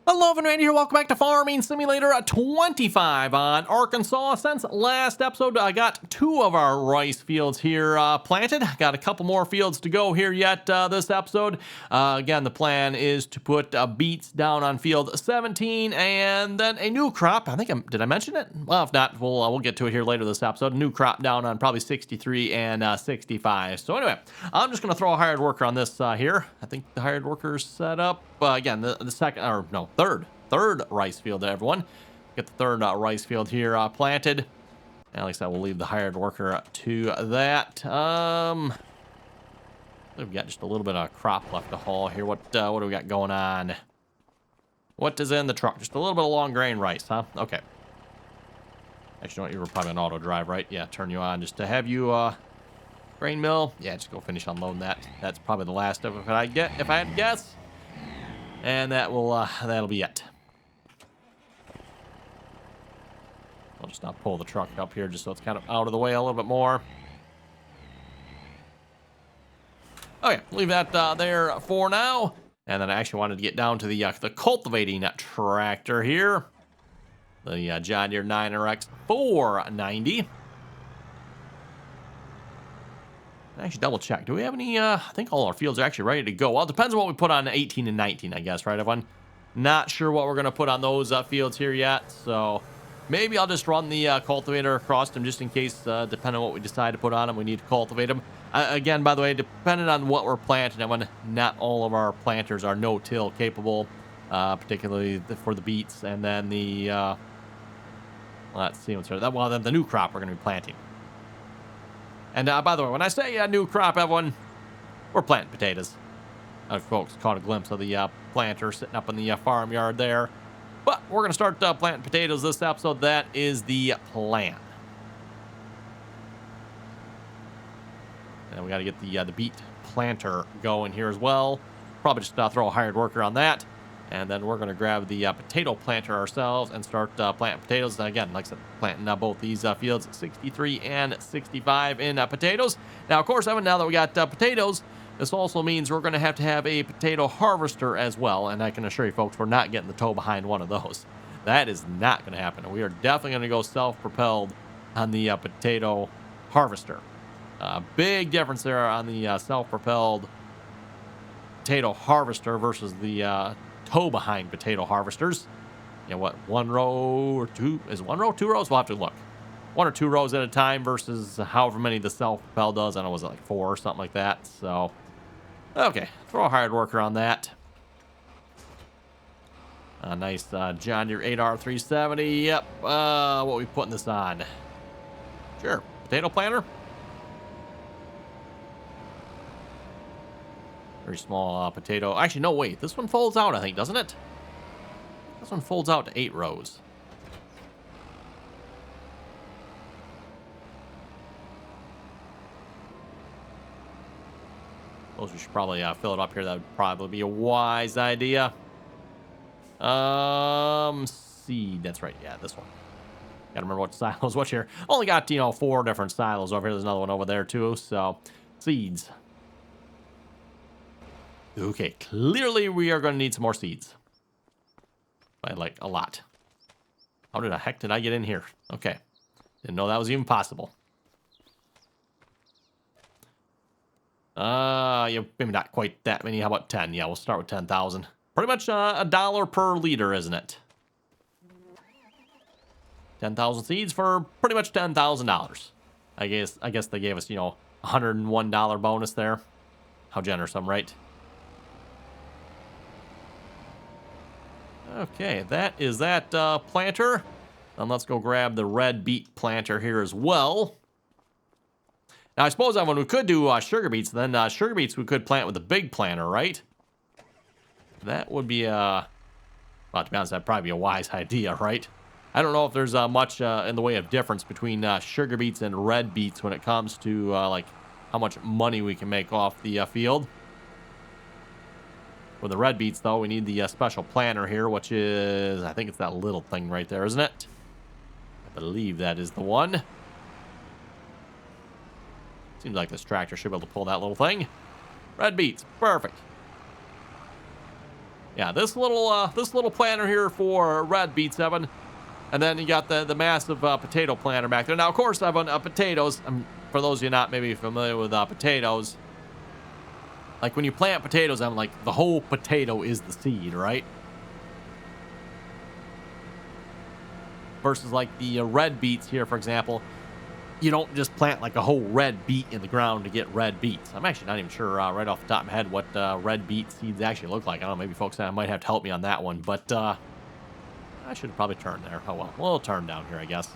Hello, Randy here. Welcome back to Farming Simulator 25 on Arkansas. Since last episode, I got 2 of our rice fields here planted. Got a couple more fields to go here yet this episode. Again, the plan is to put beets down on field 17 and then a new crop. Did I mention it? Well, if not, we'll get to it here later this episode. A new crop down on probably 63 and 65. So anyway, I'm just going to throw a hired worker on this here. I think the hired worker's set up. Again, third rice field, everyone. Get the third rice field here planted. And like I said, we'll leave the hired worker to that. We've got just a little bit of crop left to haul here. What do we got going on? What is in the truck? Just a little bit of long grain rice, huh? Okay. Actually, you know what? You were probably an auto drive, right? Yeah, turn you on just to have you grain mill. Yeah, just go finish unloading that. That's probably the last of it I get, if I had to guess. And that'll be it. I'll just not pull the truck up here just so it's kind of out of the way a little bit more. Okay, leave that there for now. And then I actually wanted to get down to the cultivating tractor here. The John Deere 9RX 490. Actually, double check. Do we have any? I think all our fields are actually ready to go. Well, it depends on what we put on 18 and 19, I guess, right, everyone? Not sure what we're going to put on those fields here yet. So maybe I'll just run the cultivator across them just in case, depending on what we decide to put on them, we need to cultivate them. Again, by the way, depending on what we're planting, everyone, not all of our planters are no-till capable, particularly for the beets. And then the, let's see what's there. Well, then the new crop we're going to be planting. And by the way, when I say a new crop, everyone, we're planting potatoes. Folks caught a glimpse of the planter sitting up in the farmyard there. But we're going to start planting potatoes this episode. That is the plan. And we got to get the beet planter going here as well. Probably just throw a hired worker on that. And then we're going to grab the potato planter ourselves and start planting potatoes. And again, like I said, planting both these fields, 63 and 65 in potatoes. Now, of course, Evan, now that we got potatoes, this also means we're going to have a potato harvester as well. And I can assure you, folks, we're not getting the toe behind one of those. That is not going to happen. We are definitely going to go self-propelled on the potato harvester. Big difference there on the self-propelled potato harvester versus the toe behind potato harvesters. You know what, 1 row or 2? Is 1 row 2 rows? We'll have to look. 1 or 2 rows at a time versus however many the self-propel does. I don't know, was it like 4 or something like that? So, okay, throw a hired worker on that. A nice John Deere 8R370. Yep. What are we putting this on? Sure, potato planter. Very small potato. Actually, no, wait. This one folds out, I think, doesn't it? This one folds out to 8 rows. Suppose we should probably fill it up here. That would probably be a wise idea. Seed. That's right. Yeah, this one. Gotta remember what silos. What's here? Only got, 4 different silos over here. There's another one over there, too. So, seeds. Okay, clearly we are going to need some more seeds. By, like, a lot. How the heck did I get in here? Okay. Didn't know that was even possible. Yeah, maybe not quite that many. How about 10? Yeah, we'll start with 10,000. Pretty much $1 per liter, isn't it? 10,000 seeds for pretty much $10,000. I guess they gave us, $101 bonus there. How generous I'm, right? Okay, that is that planter. And let's go grab the red beet planter here as well. Now, I suppose when we could do sugar beets, then sugar beets we could plant with the big planter, right? That would be, well, to be honest, that'd probably be a wise idea, right? I don't know if there's much in the way of difference between sugar beets and red beets when it comes to, like, how much money we can make off the field. For the red beets, though, we need the special planter here, which is, I think it's that little thing right there, isn't it? I believe that is the one. Seems like this tractor should be able to pull that little thing. Red beets, perfect. Yeah, this little planter here for red beets, Evan. And then you got the massive potato planter back there. Now, of course, Evan, potatoes, for those of you not maybe familiar with potatoes, like when you plant potatoes, Evan, like the whole potato is the seed, right? Versus like the red beets here, for example, you don't just plant like a whole red beet in the ground to get red beets. I'm actually not even sure right off the top of my head what red beet seeds actually look like. I don't know, maybe folks might have to help me on that one, but I should have probably turned there. Oh well, we'll turn down here, I guess.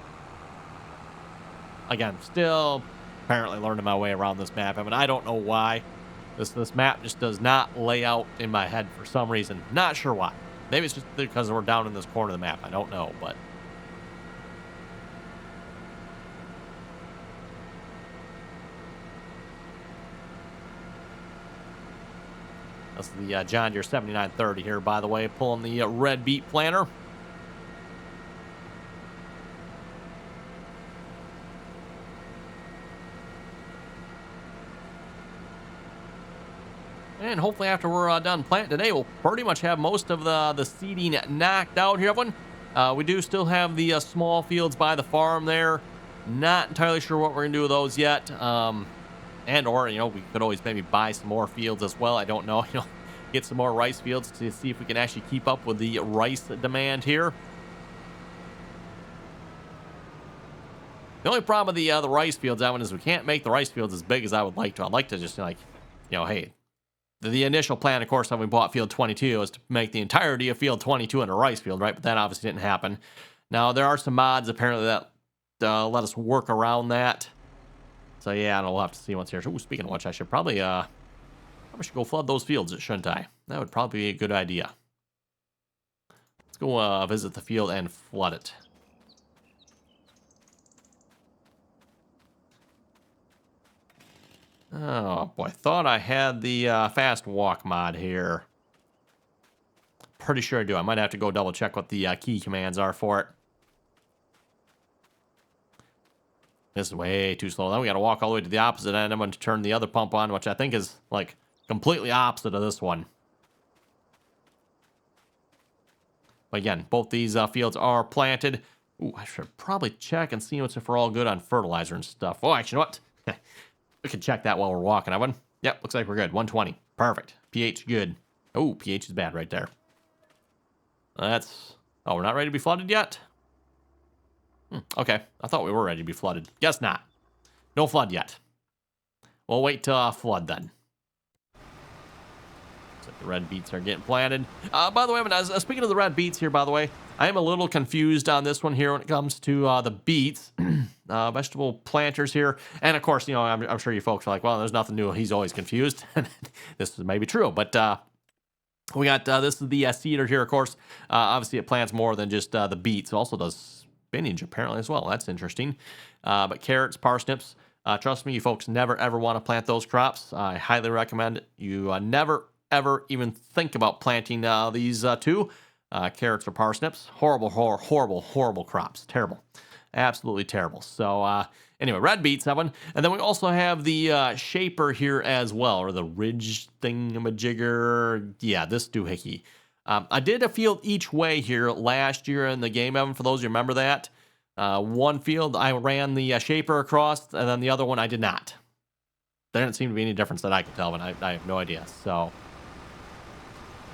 Again, still apparently learning my way around this map. I mean, I don't know why. This map just does not lay out in my head for some reason. Not sure why. Maybe it's just because we're down in this corner of the map. I don't know, but... That's the John Deere 7930 here, by the way, pulling the red beet planter. And hopefully after we're done planting today, we'll pretty much have most of the seeding knocked out here, everyone. We do still have the small fields by the farm there. Not entirely sure what we're going to do with those yet. And or, we could always maybe buy some more fields as well. I don't know, get some more rice fields to see if we can actually keep up with the rice demand here. The only problem with the rice fields, Evan, is we can't make the rice fields as big as I would like to. I'd like to just hey, the initial plan, of course, when we bought Field 22 was to make the entirety of Field 22 into a rice field, right? But that obviously didn't happen. Now, there are some mods, apparently, that let us work around that. So, yeah, we'll have to see what's here. Ooh, speaking of which, I should probably should go flood those fields, shouldn't I? That would probably be a good idea. Let's go visit the field and flood it. Oh, boy. Thought I had the fast walk mod here. Pretty sure I do. I might have to go double check what the key commands are for it. This is way too slow. Then we got to walk all the way to the opposite end. I'm going to turn the other pump on, which I think is, like, completely opposite of this one. But again, both these fields are planted. Ooh, I should probably check and see if we're all good on fertilizer and stuff. Oh, actually, you know what? We can check that while we're walking, Evan. Yep, looks like we're good. 120. Perfect. pH good. Oh, pH is bad right there. That's... Oh, we're not ready to be flooded yet? Okay. I thought we were ready to be flooded. Guess not. No flood yet. We'll wait till flood then. Looks like the red beets are getting planted. By the way, Evan, speaking of the red beets here, by the way, I am a little confused on this one here when it comes to the beets. Vegetable planters here. And of course, I'm sure you folks are like, well, there's nothing new. He's always confused. This is maybe true, but we got this is the seeder here, of course. Obviously, it plants more than just the beets. It also does spinach apparently as well. That's interesting. But carrots, parsnips. Trust me, you folks never ever want to plant those crops. I highly recommend it. You never ever even think about planting these two. Carrots or parsnips. Horrible crops. Terrible. Absolutely terrible. So, anyway, red beets, Evan. And then we also have the shaper here as well, or the ridge thingamajigger. Yeah, this doohickey. I did a field each way here last year in the game, Evan, for those who remember that. One field, I ran the shaper across, and then the other one, I did not. There didn't seem to be any difference that I could tell, but I have no idea. So,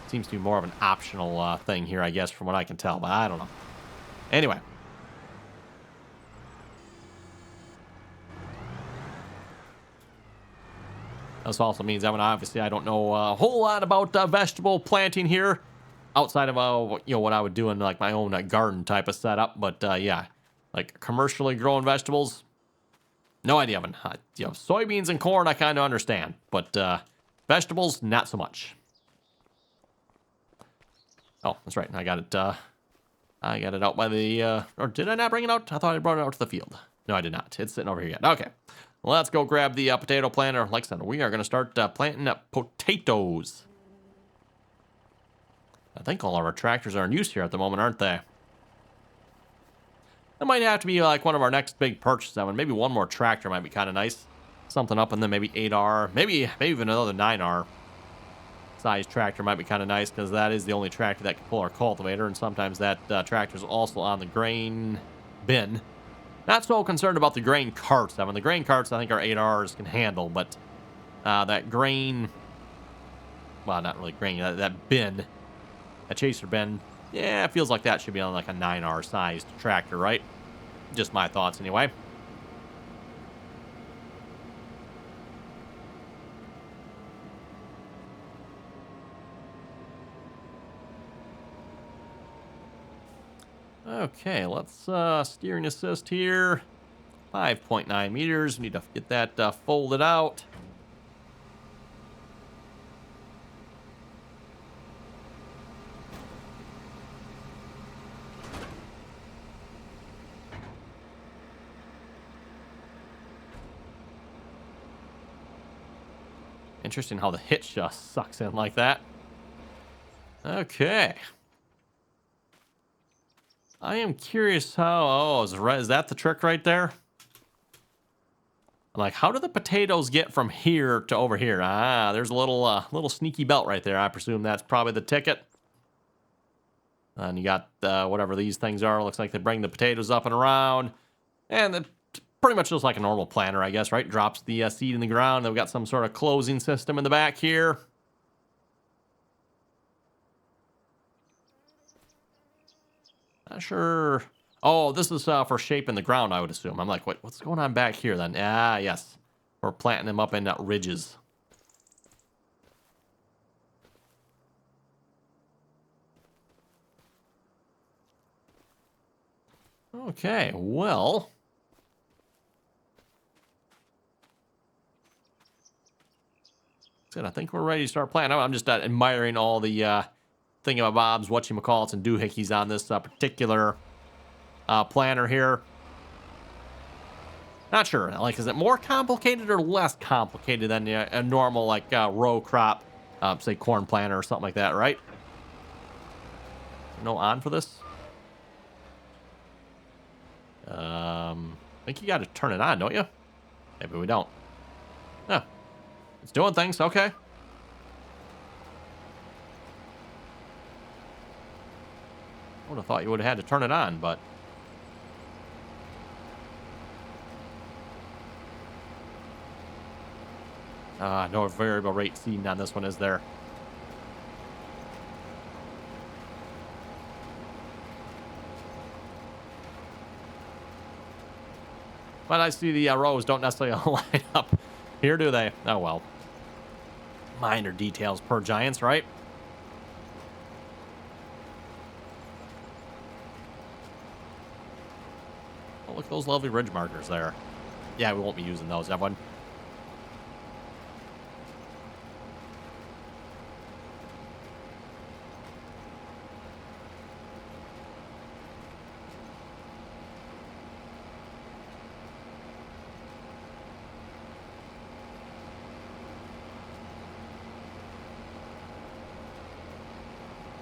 seems to be more of an optional thing here, I guess, from what I can tell, but I don't know. Anyway. This also means, Evan, obviously I don't know a whole lot about vegetable planting here, outside of what I would do in like my own garden type of setup. But yeah, like commercially grown vegetables, no idea, Evan. Soybeans and corn I kind of understand, but vegetables not so much. Oh, that's right. I got it. I got it out by the. Or did I not bring it out? I thought I brought it out to the field. No, I did not. It's sitting over here yet. Okay. Let's go grab the potato planter. Like I said, we are going to start planting potatoes. I think all of our tractors are in use here at the moment, aren't they? That might have to be like one of our next big purchases. Maybe one more tractor might be kind of nice. Something up and then maybe 8R. Maybe even another 9R. size tractor might be kind of nice, because that is the only tractor that can pull our cultivator, and sometimes that tractor is also on the grain bin. Not so concerned about the grain carts. I mean, the grain carts I think our 8Rs can handle, but that grain, well, not really grain, that bin, that chaser bin, yeah, it feels like that should be on like a 9R sized tractor, right? Just my thoughts anyway. Okay, let's steering assist here. 5.9 meters. We need to get that folded out. Interesting how the hitch just sucks in like that. Okay. I am curious how... Oh, is that the trick right there? I'm like, how do the potatoes get from here to over here? Ah, there's a little sneaky belt right there. I presume that's probably the ticket. And you got whatever these things are. Looks like they bring the potatoes up and around. And it pretty much looks like a normal planter, I guess, right? Drops the seed in the ground. They've got some sort of closing system in the back here. Not sure. Oh, this is for shaping the ground, I would assume. I'm like, what's going on back here then? Ah, yes. We're planting them up in ridges. Okay, well. I think we're ready to start planting. I'm just admiring all the thingamabobs, whatchamacallits, and doohickeys on this particular planter here. Not sure. Like, is it more complicated or less complicated than a normal, like, row crop, say, corn planter or something like that, right? No on for this? I think you got to turn it on, don't you? Maybe we don't. Yeah. It's doing things. Okay. I would have thought you would have had to turn it on, but... no variable rate seeding on this one, is there? But I see the rows don't necessarily line up here, do they? Oh, well. Minor details per Giants, right? Oh, look at those lovely ridge markers there. Yeah, we won't be using those, everyone.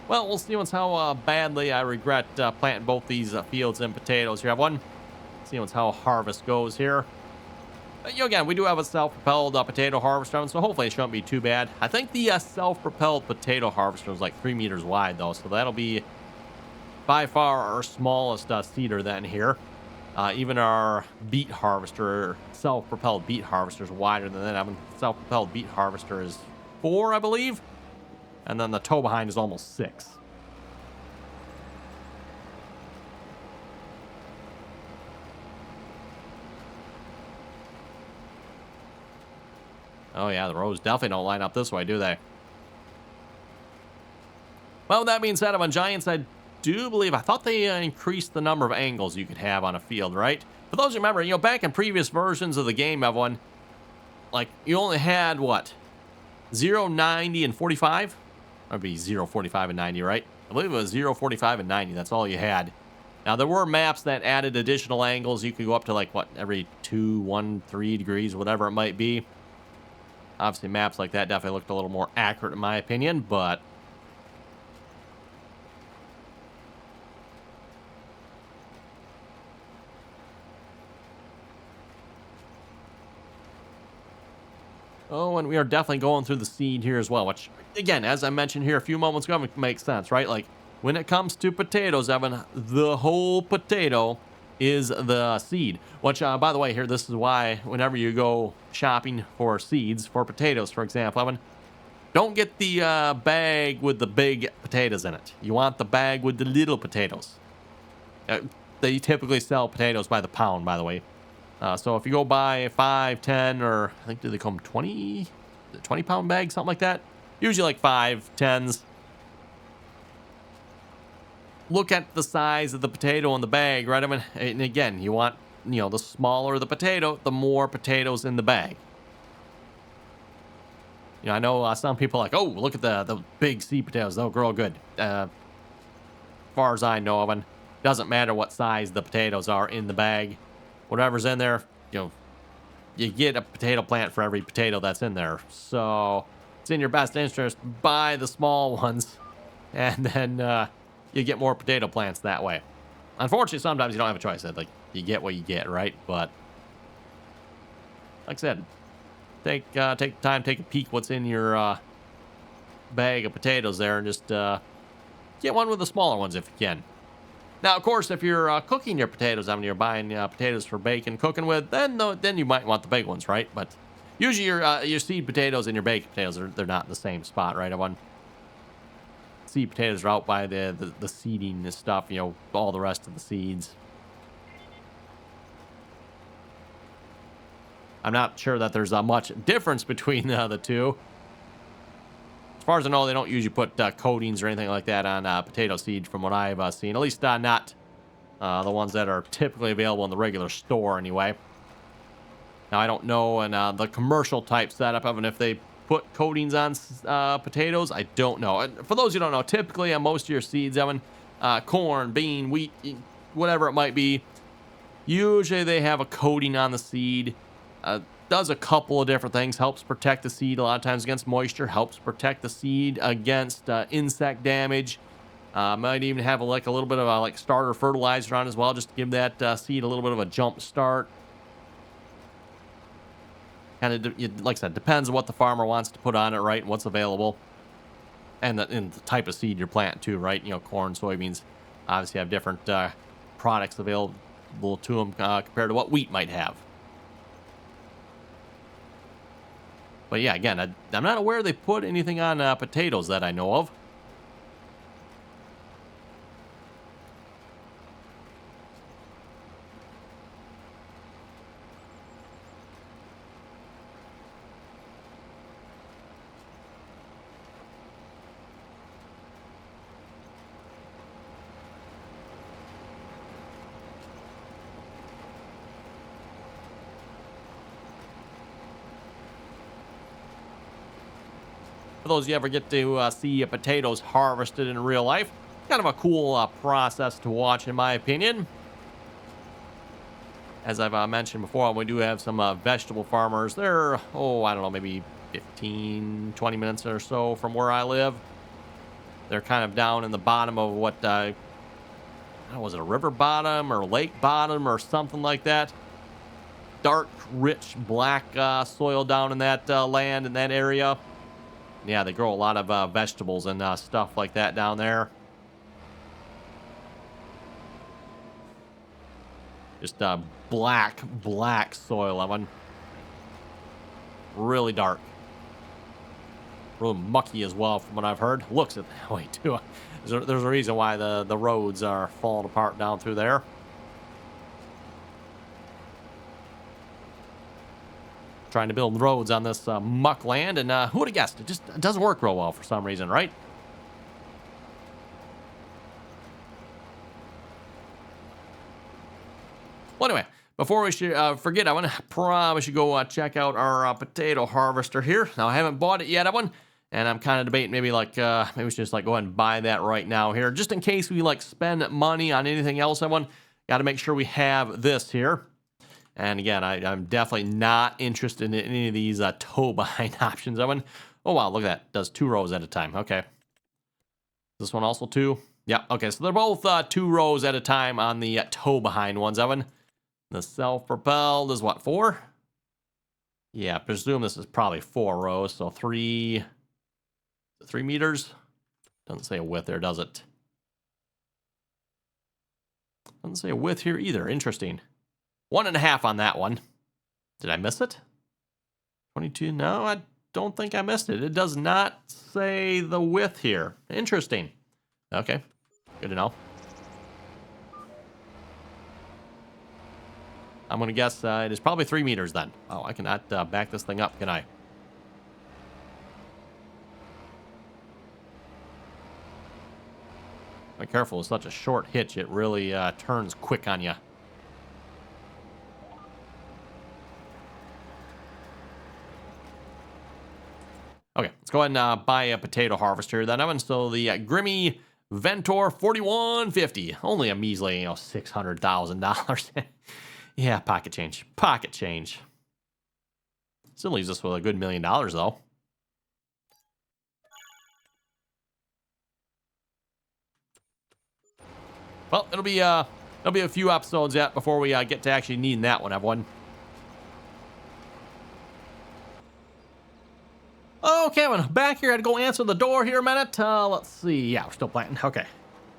Well, we'll see how badly I regret planting both these fields in potatoes. You have one. See how harvest goes here. Again, we do have a self-propelled potato harvester, so hopefully it shouldn't be too bad. I think the self-propelled potato harvester is like 3 meters wide, though, so that'll be by far our smallest seeder then here. Even our beet harvester, self-propelled beet harvester, is wider than that. I mean, self-propelled beet harvester is 4, I believe. And then the toe behind is almost 6. Oh, yeah, the rows definitely don't line up this way, do they? Well, with that being said, on Giants, I do believe, I thought they increased the number of angles you could have on a field, right? For those who remember, back in previous versions of the game, everyone, like, you only had, what, 0, 90, and 45? That'd be 0, 45, and 90, right? I believe it was 0, 45, and 90. That's all you had. Now, there were maps that added additional angles. You could go up to, like, what, every 2, 1, 3 degrees, whatever it might be. Obviously, maps like that definitely looked a little more accurate, in my opinion, but... Oh, and we are definitely going through the seed here as well, which, again, as I mentioned here a few moments ago, it makes sense, right? Like, when it comes to potatoes, Evan, the whole potato is the seed. Which, by the way, here, this is why whenever you go shopping for seeds for potatoes, for example, Evan, don't get the bag with the big potatoes in it. You want the bag with the little potatoes. They typically sell potatoes by the pound, by the way. So if you go buy 5, 10, or I think do they come 20 pound bag, something like that? Usually like 5, 10s. Look at the size of the potato in the bag, right? I mean, and again, you want, the smaller the potato, the more potatoes in the bag. I know some people are like, oh, look at the big seed potatoes. They'll grow good. As far as I know, Evan, doesn't matter what size the potatoes are in the bag. Whatever's in there, you get a potato plant for every potato that's in there. So it's in your best interest, buy the small ones, and then you get more potato plants that way. Unfortunately, sometimes you don't have a choice. Like, you get what you get, right? But like I said, take the time, take a peek what's in your bag of potatoes there, and just get one with the smaller ones if you can. Now, of course, if you're cooking your potatoes, you're buying potatoes for bacon, cooking with, then you might want the big ones, right? But usually your seed potatoes and your baked potatoes, they're not in the same spot, right? Seed potatoes are out by the seeding and stuff, all the rest of the seeds. I'm not sure that there's much difference between the two. As far as I know, they don't usually put coatings or anything like that on potato seed from what I've seen. At least not the ones that are typically available in the regular store anyway. Now, I don't know in the commercial type setup of it if they put coatings on potatoes. I don't know. And for those who don't know, typically on most of your seeds, Evan, corn, bean, wheat, whatever it might be, usually they have a coating on the seed. Does a couple of different things. Helps protect the seed a lot of times against moisture. Helps protect the seed against insect damage. Might even have a little bit of starter fertilizer on as well, just to give that seed a little bit of a jump start. Kind of, like I said, depends on what the farmer wants to put on it, right, and what's available, and the type of seed you're planting too, right? Corn, soybeans, obviously have different products available to them compared to what wheat might have. But yeah, again, I'm not aware they put anything on potatoes that I know of. For those of you ever get to see potatoes harvested in real life, kind of a cool process to watch, in my opinion. As I've mentioned before, we do have some vegetable farmers. They're, I don't know, maybe 15, 20 minutes or so from where I live. They're kind of down in the bottom of what, was it a river bottom or lake bottom or something like that? Dark, rich, black soil down in that land, in that area. Yeah, they grow a lot of vegetables and stuff like that down there. Just black soil, Evan. Really dark. Really mucky as well, from what I've heard. Looks it that way, too. There's a reason why the roads are falling apart down through there. Trying to build roads on this muck land, and who would have guessed? It just doesn't work real well for some reason, right? Well, anyway, before we forget, I want to promise you go check out our potato harvester here. Now, I haven't bought it yet, Evan, and I'm kind of debating maybe we should just go ahead and buy that right now here, just in case we spend money on anything else, Evan. Got to make sure we have this here. And again, I'm definitely not interested in any of these tow behind options, Evan. Oh, wow, look at that. Does 2 rows at a time. Okay. This one also 2? Yeah, okay. So they're both 2 rows at a time on the tow behind ones, Evan. The self-propelled is what, 4? Yeah, I presume this is probably 4 rows, so 3 meters. Doesn't say a width there, does it? Doesn't say a width here either. Interesting. 1.5 on that one. Did I miss it? 22? No, I don't think I missed it. It does not say the width here. Interesting. Okay, good to know. I'm going to guess it is probably 3 meters then. Oh, I cannot back this thing up, can I? Be careful, with such a short hitch, it really turns quick on you. Okay, let's go ahead and buy a potato harvester then. I'm install the Grimmy Ventor 4150. Only a measly, $600,000. Yeah, pocket change. Pocket change. Still leaves us with a good $1 million, though. Well, it'll be a few episodes yet before we get to actually needing that one, everyone. Okay, I'm back here. I had to go answer the door here a minute. Let's see. Yeah, we're still planting. Okay.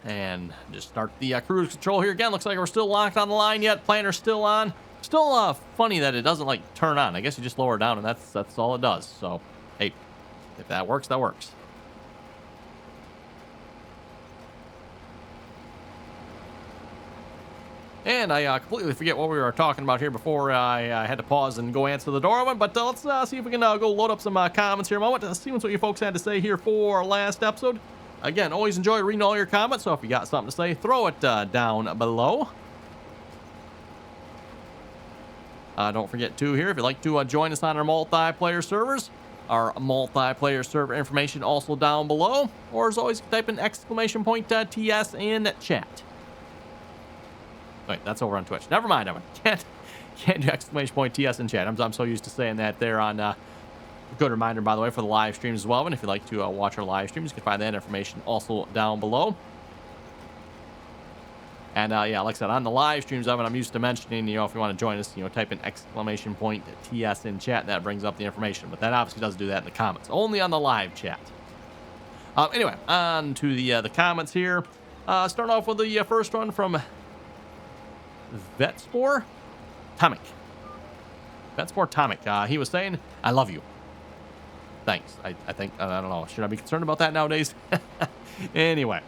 And just start the cruise control here again. Looks like we're still locked on the line yet. Planter's still on. Still funny that it doesn't, like, turn on. I guess you just lower it down, and that's all it does. So, hey, if that works, that works. And I completely forget what we were talking about here before I had to pause and go answer the door. But let's see if we can go load up some comments here a moment. See what you folks had to say here for our last episode. Again, always enjoy reading all your comments, so if you got something to say, throw it down below. Don't forget, too, here, if you'd like to join us on our multiplayer servers, our multiplayer server information also down below. Or, as always, type in !TS in chat. Wait, that's over on Twitch. Never mind, I can't do !TS in chat. I'm so used to saying that there on... Good reminder, by the way, for the live streams as well. And if you'd like to watch our live streams, you can find that information also down below. And yeah, like I said, on the live streams of it, I'm used to mentioning, if you want to join us, type in !TS in chat. That brings up the information. But that obviously doesn't do that in the comments. Only on the live chat. Anyway, on to the comments here. Starting off with the first one from Vetspor Tomic. Vetspor Tomic. He was saying, I love you. Thanks. I think, I don't know. Should I be concerned about that nowadays? Anyway.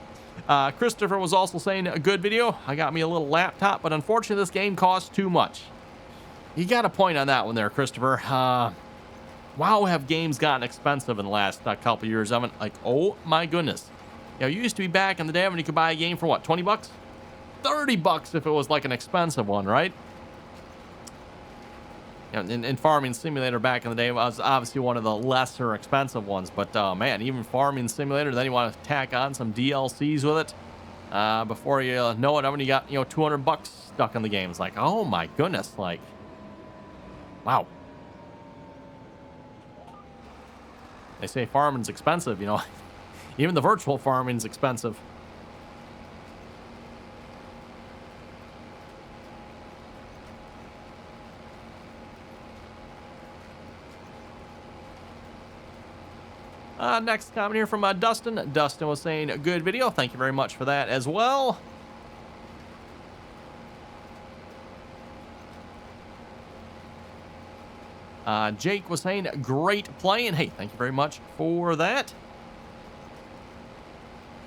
Christopher was also saying, a good video. I got me a little laptop, but unfortunately this game costs too much. You got a point on that one there, Christopher. Wow, have games gotten expensive in the last couple years? Like, oh my goodness. You used to be back in the day when you could buy a game for what, 20 bucks? 30 bucks if it was like an expensive one, right? In Farming Simulator back in the day was obviously one of the lesser expensive ones, but man, even Farming Simulator, then you want to tack on some DLCs with it. Before you know it, you got 200 bucks stuck in the game. It's like, oh my goodness, like, wow. They say farming's expensive, even the virtual farming's expensive. Next comment here from Dustin. Dustin was saying, a good video. Thank you very much for that as well. Jake was saying, great playing. Hey, thank you very much for that.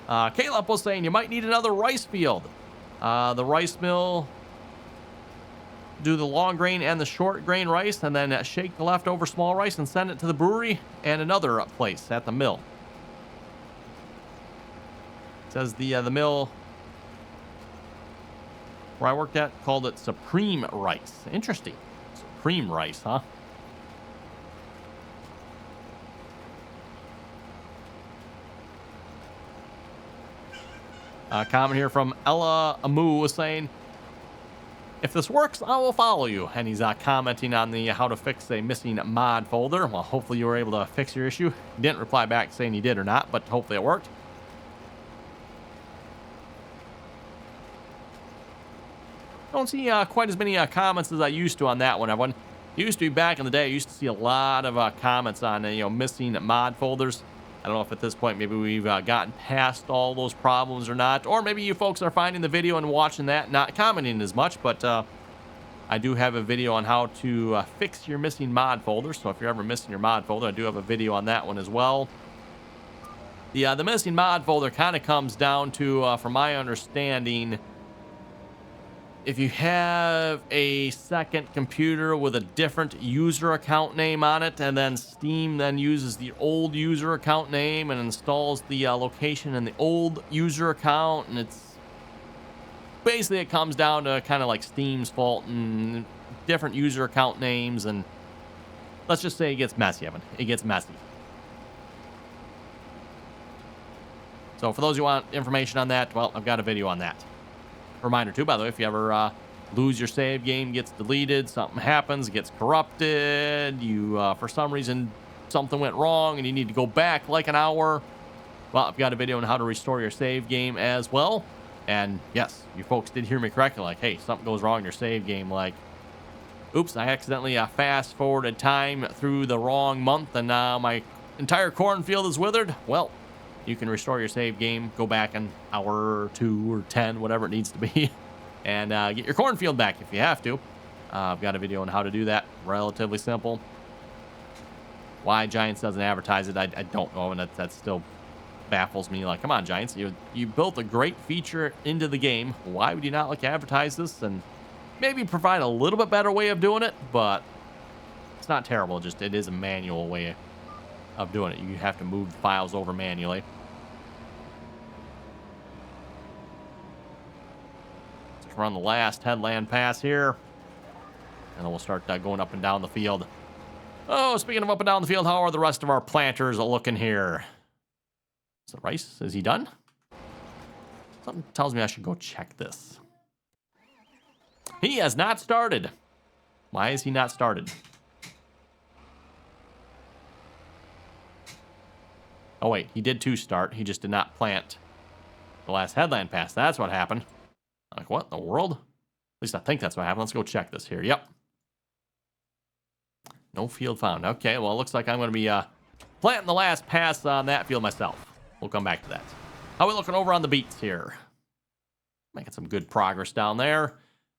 Caleb was saying, you might need another rice field. The rice mill, do the long grain and the short grain rice, and then shake the leftover small rice and send it to the brewery and another place at the mill. It says the mill where I worked at called it Supreme Rice. Interesting. Supreme Rice, huh? Comment here from Ella Amu was saying, if this works, I will follow you. And he's commenting on the how to fix a missing mod folder. Well, hopefully you were able to fix your issue. He didn't reply back saying he did or not, but hopefully it worked. Don't see quite as many comments as I used to on that one, everyone. Used to be back in the day, I used to see a lot of comments on, missing mod folders. I don't know if at this point maybe we've gotten past all those problems or not, or maybe you folks are finding the video and watching that, not commenting as much, but I do have a video on how to fix your missing mod folder. So if you're ever missing your mod folder, I do have a video on that one as well. The missing mod folder kind of comes down to, from my understanding, if you have a second computer with a different user account name on it, and then Steam then uses the old user account name and installs the location in the old user account, and it's basically, it comes down to kind of like Steam's fault and different user account names, and let's just say it gets messy, Evan. It gets messy. So for those who want information on that, well, I've got a video on that. Reminder too, by the way, if you ever lose your save game, gets deleted, something happens, gets corrupted, you for some reason something went wrong and you need to go back like an hour, well, I've got a video on how to restore your save game as well. And yes, you folks did hear me correctly, like, hey, something goes wrong in your save game, like, oops, I accidentally fast forwarded time through the wrong month and now my entire cornfield is withered. Well, you can restore your save game, go back an hour or 2 or 10, whatever it needs to be, and get your cornfield back if you have to. I've got a video on how to do that. Relatively simple. Why Giants doesn't advertise it, I don't know, and that still baffles me. Like, come on, Giants, you built a great feature into the game. Why would you not like to advertise this and maybe provide a little bit better way of doing it? But it's not terrible. Just it is a manual way of doing it. You have to move the files over manually. Let's run the last headland pass here, and then we'll start going up and down the field. Oh, speaking of up and down the field, how are the rest of our planters looking here? Is it Rice? Is he done? Something tells me I should go check this. He has not started. Why is he not started? Oh, wait. He did 2 start. He just did not plant the last headland pass. That's what happened. Like, what in the world? At least I think that's what happened. Let's go check this here. Yep. No field found. Okay, well, it looks like I'm going to be planting the last pass on that field myself. We'll come back to that. How are we looking over on the beats here? Making some good progress down there.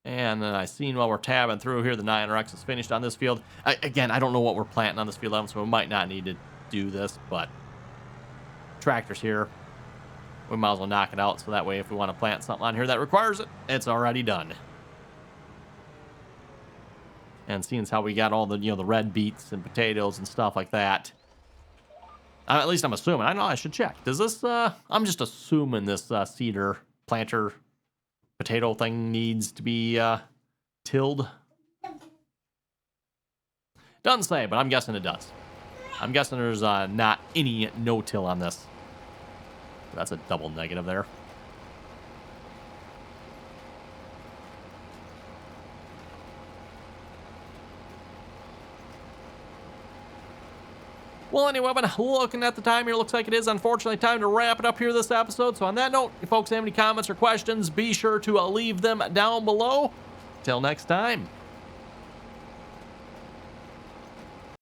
And then I seen while we're tabbing through here, the 9RX is finished on this field. Again, I don't know what we're planting on this field, Evan, so we might not need to do this, but tractor's here. We might as well knock it out, so that way if we want to plant something on here that requires it, it's already done. And seeing as how we got all the, the red beets and potatoes and stuff like that. At least I'm assuming. I know I should check. Does this, I'm just assuming this cedar planter potato thing needs to be tilled. Doesn't say, but I'm guessing it does. I'm guessing there's not any no-till on this. That's a double negative there. Well, anyway, but looking at the time here, looks like it is unfortunately time to wrap it up here this episode. So on that note, if folks have any comments or questions, be sure to leave them down below. Till next time.